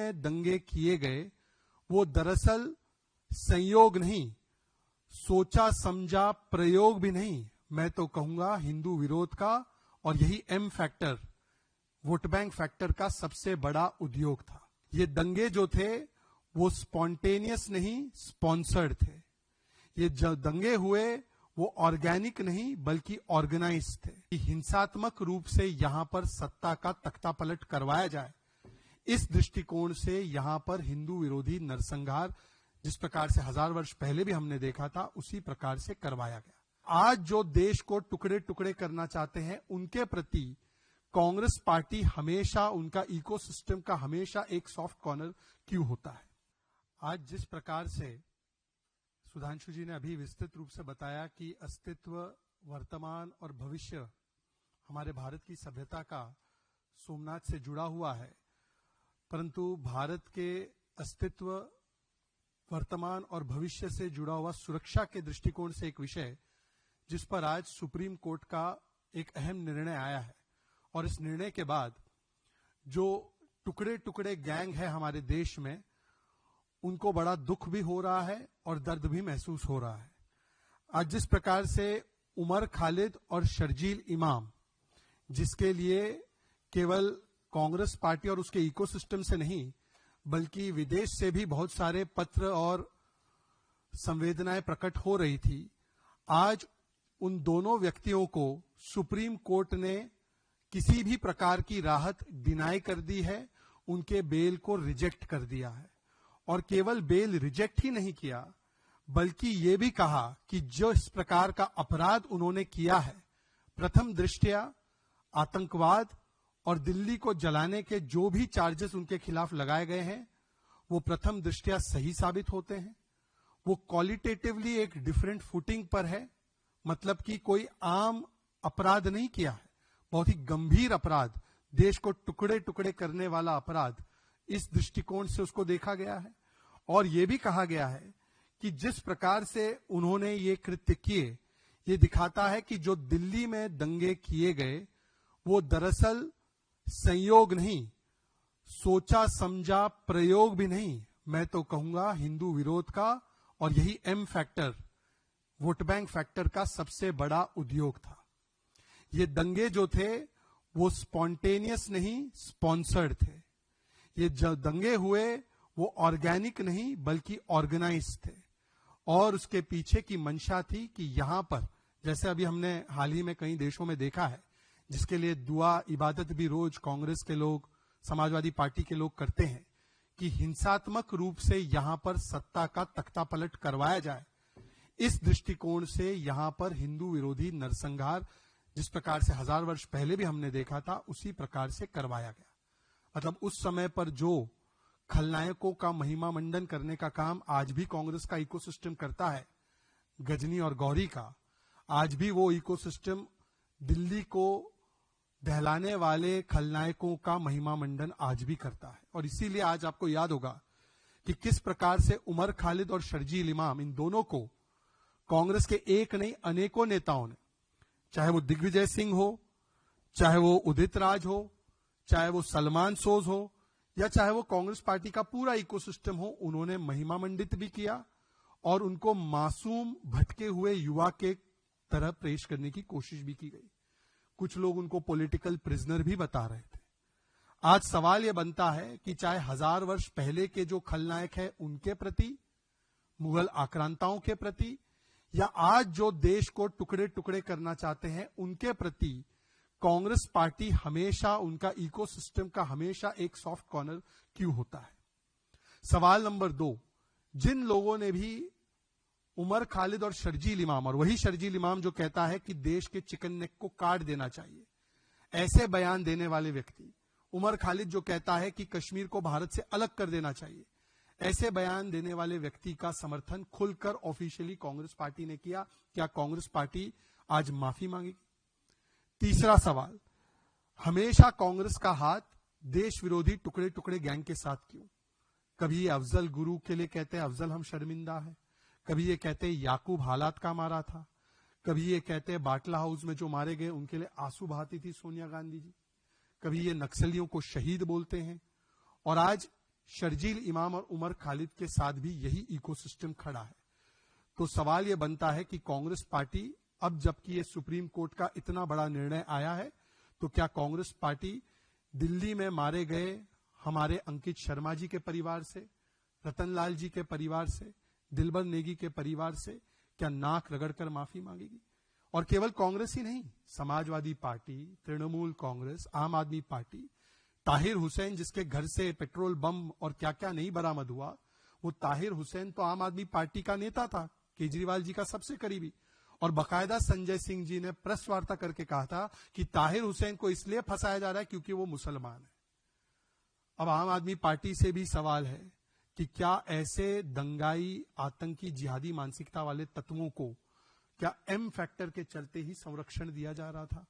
में दंगे किए गए वो दरअसल संयोग नहीं, सोचा समझा प्रयोग भी नहीं, मैं तो कहूंगा हिंदू विरोध का और यही M factor, vote bank factor का सबसे बड़ा उद्योग था। ये दंगे जो थे वो स्पॉन्टेनियस नहीं, स्पॉन्सर्ड थे। ये जो दंगे हुए वो ऑर्गेनिक नहीं बल्कि ऑर्गेनाइज थे। हिंसात्मक रूप से यहां पर सत्ता का तख्ता पलट करवाया जाए, इस दृष्टिकोण से यहां पर हिंदू विरोधी नरसंहार जिस प्रकार से 1000 वर्ष पहले भी हमने देखा था उसी प्रकार से करवाया गया। आज जो देश को टुकड़े टुकड़े करना चाहते हैं उनके प्रति कांग्रेस पार्टी हमेशा, उनका इकोसिस्टम का हमेशा एक सॉफ्ट कॉर्नर क्यों होता है। आज जिस प्रकार से सुधांशु जी ने अभी विस्तृत रूप से बताया कि अस्तित्व, वर्तमान और भविष्य हमारे भारत की सभ्यता का सोमनाथ से जुड़ा हुआ है, परंतु भारत के अस्तित्व, वर्तमान और भविष्य से जुड़ा हुआ सुरक्षा के दृष्टिकोण से एक विषय जिस पर आज सुप्रीम कोर्ट का एक अहम निर्णय आया है। और इस निर्णय के बाद जो टुकड़े टुकड़े गैंग है हमारे देश में, उनको बड़ा दुख भी हो रहा है और दर्द भी महसूस हो रहा है। आज जिस प्रकार से उमर खालिद और शर्जील इमाम, जिसके लिए केवल कांग्रेस पार्टी और उसके इकोसिस्टम से नहीं बल्कि विदेश से भी बहुत सारे पत्र और संवेदनाएं प्रकट हो रही थी, आज उन दोनों व्यक्तियों को सुप्रीम कोर्ट ने किसी भी प्रकार की राहत डिनाई कर दी है, उनके बेल को रिजेक्ट कर दिया है। और केवल बेल रिजेक्ट ही नहीं किया बल्कि ये भी कहा कि जो इस प्रकार का अपराध उन्होंने किया है, प्रथम दृष्टया आतंकवाद और दिल्ली को जलाने के जो भी चार्जेस उनके खिलाफ लगाए गए हैं वो प्रथम दृष्टया सही साबित होते हैं। वो क्वालिटेटिवली एक डिफरेंट फुटिंग पर है, मतलब कि कोई आम अपराध नहीं किया है, बहुत ही गंभीर अपराध, देश को टुकड़े टुकड़े करने वाला अपराध, इस दृष्टिकोण से उसको देखा गया है। और यह भी कहा गया है कि जिस प्रकार से उन्होंने ये कृत्य किए, ये दिखाता है कि जो दिल्ली में दंगे किए गए वो दरअसल संयोग नहीं, सोचा समझा प्रयोग भी नहीं, मैं तो कहूंगा हिंदू विरोध का और यही M factor, vote bank factor का सबसे बड़ा उद्योग था। ये दंगे जो थे वो स्पॉन्टेनियस नहीं, स्पॉन्सर्ड थे। ये जो दंगे हुए वो ऑर्गेनिक नहीं बल्कि ऑर्गेनाइज थे। और उसके पीछे की मंशा थी कि यहां पर, जैसे अभी हमने हाल ही में कई देशों में देखा है, जिसके लिए दुआ इबादत भी रोज कांग्रेस के लोग, समाजवादी पार्टी के लोग करते हैं, कि हिंसात्मक रूप से यहां पर सत्ता का तख्ता पलट करवाया जाए, इस दृष्टिकोण से यहां पर हिंदू विरोधी नरसंहार जिस प्रकार से 1000 वर्ष पहले भी हमने देखा था उसी प्रकार से करवाया गया। मतलब उस समय पर जो खलनायकों का महिमा मंडन करने का काम आज भी कांग्रेस का इकोसिस्टम करता है, गजनी और गौरी का, आज भी वो इकोसिस्टम दिल्ली को दहलाने वाले खलनायकों का महिमा मंडन आज भी करता है। और इसीलिए आज आपको याद होगा कि किस प्रकार से उमर खालिद और शर्जील इमाम, इन दोनों को कांग्रेस के एक नहीं अनेकों नेताओं ने, चाहे वो दिग्विजय सिंह हो, चाहे वो उदित राज हो, चाहे वो सलमान सोज हो, या चाहे वो कांग्रेस पार्टी का पूरा इकोसिस्टम हो, उन्होंने महिमा मंडित भी किया और उनको मासूम भटके हुए युवा के तरह पेश करने की कोशिश भी की गई। कुछ लोग उनको पॉलिटिकल प्रिजनर भी बता रहे थे। आज सवाल यह बनता है कि चाहे 1000 वर्ष पहले के जो खलनायक है उनके प्रति, मुगल आक्रांताओं के प्रति, या आज जो देश को टुकड़े टुकड़े करना चाहते हैं उनके प्रति कांग्रेस पार्टी हमेशा, उनका इकोसिस्टम का हमेशा एक सॉफ्ट कॉर्नर क्यों होता है। सवाल नंबर 2, जिन लोगों ने भी उमर खालिद और शर्जील इमाम, और वही शर्जील इमाम जो कहता है कि देश के चिकन नेक को काट देना चाहिए, ऐसे बयान देने वाले व्यक्ति, उमर खालिद जो कहता है कि कश्मीर को भारत से अलग कर देना चाहिए, ऐसे बयान देने वाले व्यक्ति का समर्थन खुलकर ऑफिशियली कांग्रेस पार्टी ने किया। क्या कांग्रेस पार्टी आज माफी मांगेगी? तीसरा सवाल, हमेशा कांग्रेस का हाथ देश विरोधी टुकड़े टुकड़े गैंग के साथ क्यों? कभी ये अफजल गुरु के लिए कहते हैं अफजल हम शर्मिंदा है, कभी ये कहते हैं याकूब हालात का मारा था, कभी ये कहते हैं बाटला हाउस में जो मारे गए उनके लिए आंसू बहाती थी सोनिया गांधी जी, कभी ये नक्सलियों को शहीद बोलते हैं, और आज शर्जील इमाम और उमर खालिद के साथ भी यही इकोसिस्टम खड़ा है। तो सवाल यह बनता है कि कांग्रेस पार्टी, अब जबकि ये सुप्रीम कोर्ट का इतना बड़ा निर्णय आया है, तो क्या कांग्रेस पार्टी दिल्ली में मारे गए हमारे अंकित शर्मा जी के परिवार से, रतनलाल जी के परिवार से, दिलबर नेगी के परिवार से क्या नाक रगड़कर माफी मांगेगी? और केवल कांग्रेस ही नहीं, समाजवादी पार्टी, तृणमूल कांग्रेस, आम आदमी पार्टी, ताहिर हुसैन जिसके घर से पेट्रोल बम और क्या क्या नहीं बरामद हुआ, वो ताहिर हुसैन तो आम आदमी पार्टी का नेता था, केजरीवाल जी का सबसे करीबी। और बकायदा संजय सिंह जी ने प्रेस वार्ता करके कहा था कि ताहिर हुसैन को इसलिए फंसाया जा रहा है क्योंकि वो मुसलमान है। अब आम आदमी पार्टी से भी सवाल है कि क्या ऐसे दंगाई, आतंकी, जिहादी मानसिकता वाले तत्वों को क्या एम फैक्टर के चलते ही संरक्षण दिया जा रहा था?